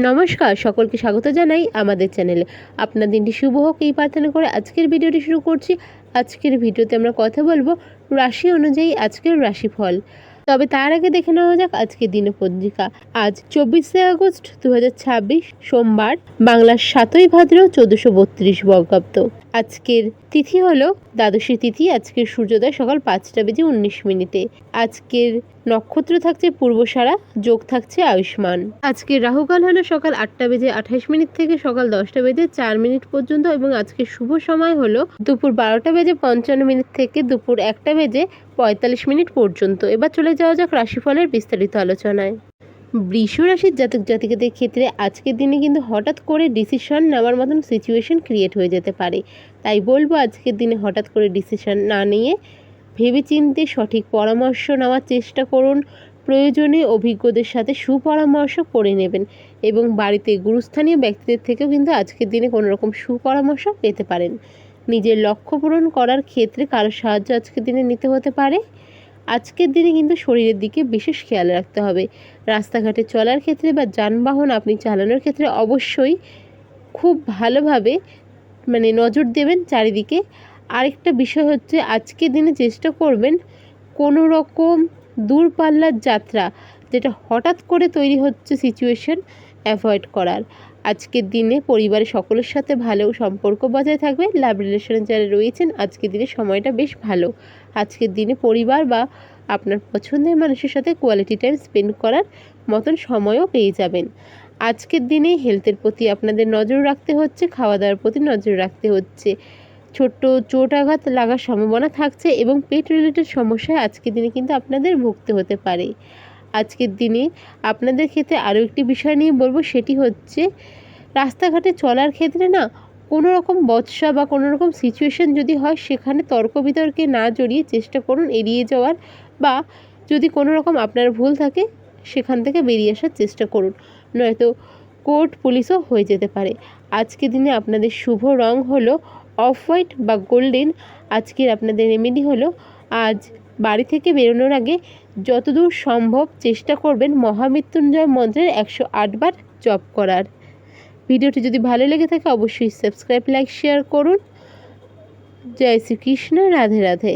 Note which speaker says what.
Speaker 1: নমস্কার, সকলকে স্বাগত জানাই আমাদের চ্যানেলে। আপনার দিনটি শুভ হোক এই প্রার্থনা করে আজকের ভিডিওটি শুরু করছি। আজকের ভিডিওতে আমরা কথা বলবো রাশি অনুযায়ী আজকের রাশিফল। তবে তার আগে দেখে নেওয়া যাক আজকের দিনের পত্রিকা। আজ 24শে আগস্ট 2026 সোমবার, বাংলার 7ই ভাদ্র 1432 বঙ্গাব্দ। আজকের তিথি হলো দ্বাদশী তিথি। আজকের সূর্যোদয় সকাল 5টা বেজে 19 মিনিটে। আজকের নক্ষত্র থাকছে পূর্বসারা, যোগ থাকছে আয়ুষ্মান। আজকের রাহুকাল হলো সকাল 8টা বেজে 28 মিনিট থেকে সকাল 10টা বেজে 4 মিনিট পর্যন্ত, এবং আজকের শুভ সময় হলো দুপুর 12টা বেজে 55 মিনিট থেকে দুপুর 1টা বেজে 45 মিনিট পর্যন্ত। এবার চলে যাওয়া যাক রাশিফলের বিস্তারিত আলোচনায়। বৃষ রাশির জাতক জাতিকাদের ক্ষেত্রে আজকের দিনে কিন্তু হঠাৎ করে ডিসিশন নেওয়ার মতন সিচুয়েশন ক্রিয়েট হয়ে যেতে পারে। তাই বলবো আজকের দিনে হঠাৎ করে ডিসিশন না নিয়ে ভেবেচিন্তে সঠিক পরামর্শ নেওয়ার চেষ্টা করুন। প্রয়োজনে অভিজ্ঞদের সাথে সুপরামর্শ করে নেবেন, এবং বাড়িতে গুরুস্থানীয় ব্যক্তিদের থেকেও কিন্তু আজকের দিনে কোনো রকম সুপরামর্শ পেতে পারেন। নিজের লক্ষ্য পূরণ করার ক্ষেত্রে কারো সাহায্য আজকের দিনে নিতে হতে পারে। আজকের দিনে কিন্তু শরীরের দিকে বিশেষ খেয়াল রাখতে হবে। রাস্তাঘাটে চলার ক্ষেত্রে বা যানবাহন আপনি চালানোর ক্ষেত্রে অবশ্যই খুব ভালোভাবে নজর দেবেন চারিদিকে। আরেকটা বিষয় হচ্ছে আজকের দিনে চেষ্টা করবেন কোনো রকম দূরপাল্লার যাত্রা, যেটা হঠাৎ করে তৈরি হচ্ছে সিচুয়েশন, অ্যাভয়েড করার। আজকের দিনে পরিবারের সকলের সাথে ভালো সম্পর্ক বজায় থাকবে। লাভ রিলেশনে যারা রয়েছেন আজকের দিনে সময়টা বেশ ভালো। আজকের দিনে পরিবার বা আপনার পছন্দের মানুষের সাথে কোয়ালিটি টাইম স্পেন্ড করার মতন সময়ও পেয়ে যাবেন। আজকের দিনে হেলথের প্রতি আপনাদের নজর রাখতে হচ্ছে, খাওয়া দাওয়ার প্রতি নজর রাখতে হচ্ছে। ছোট্ট চোট আঘাত লাগার সম্ভাবনা থাকছে, এবং পেট রিলেটেড সমস্যায় আজকের দিনে কিন্তু আপনাদের ভুগতে হতে পারে। আজকের দিনে আপনাদের ক্ষেত্রে আরও একটি বিষয় নিয়ে বলবো, সেটি হচ্ছে রাস্তাঘাটে চলার ক্ষেত্রে কোনো রকম বচসা বা কোনো রকম সিচুয়েশন যদি হয়, সেখানে তর্ক বিতর্কে না জড়িয়ে চেষ্টা করুন এড়িয়ে যাওয়ার, বা যদি কোনো রকম আপনার ভুল থাকে সেখান থেকে বেরিয়ে আসার চেষ্টা করুন, নয়তো কোর্ট পুলিশও হয়ে যেতে পারে। আজকের দিনে আপনাদের শুভ রং হলো অফ হোয়াইট বা গোল্ডেন। আজকের আপনাদের রেমেডি হলো, আজ বাড়ি থেকে বেরোনোর আগে যতদূর সম্ভব চেষ্টা করবেন মহামৃত্যুঞ্জয় মন্ত্রের 108 বার জপ করার। ভিডিওটি যদি ভালো লেগে থাকে অবশ্যই সাবস্ক্রাইব, লাইক, শেয়ার করুন। জয় শ্রীকৃষ্ণ, রাধে রাধে।